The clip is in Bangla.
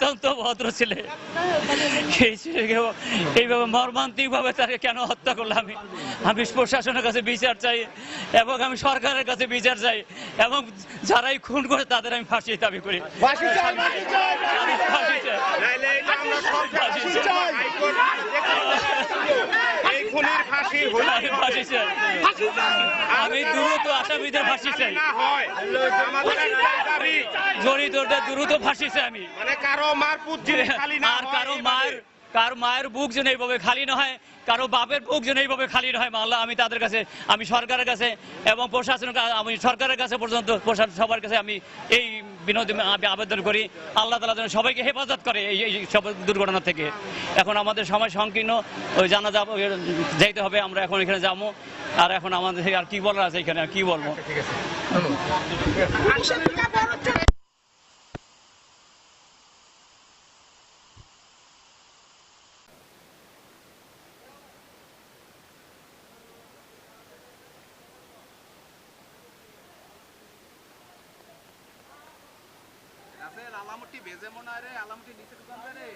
অত্যন্ত ভদ্র ছেলে, সেই ছেলেকে এইভাবে মর্মান্তিকভাবে তাকে কেন হত্যা করলো? আমি প্রশাসনের কাছে বিচার চাই এবং আমি সরকারের কাছে বিচার চাই এবং যারাই খুন করে তাদের আমি ফাঁসি দাবি করি। ফাঁসি চাই। আমি দ্রুত আসামিদের ফাঁসি চাই, জড়িতদের দ্রুত ফাঁসি চাই আমি। আর কারো মায়ের বুক যেন এইভাবে খালি না হয়, কারো বাপের বুক যেন এইভাবে খালি না হয়। আল্লাহ, আমি তাদের কাছে, আমি সরকারের কাছে এবং প্রশাসনের কাছে, আমি সরকারের কাছে পর্যন্ত সবার কাছে আমি এই বিনোদী আবেদন করি, আল্লাহ তাআলা যেন সবাইকে হেফাজত করে এই সব দুর্ঘটনা থেকে। এখন আমাদের সময় সংকীর্ণ, ওই জানাজা যাইতে হবে, আমরা এখন এখানে যাবো। আর এখন আমাদের আর কি বলার আছে এখানে, আর কি বলবো? আলামটি বেজে মনে হয় রে, আলামটি নিচে ঢুকান রে।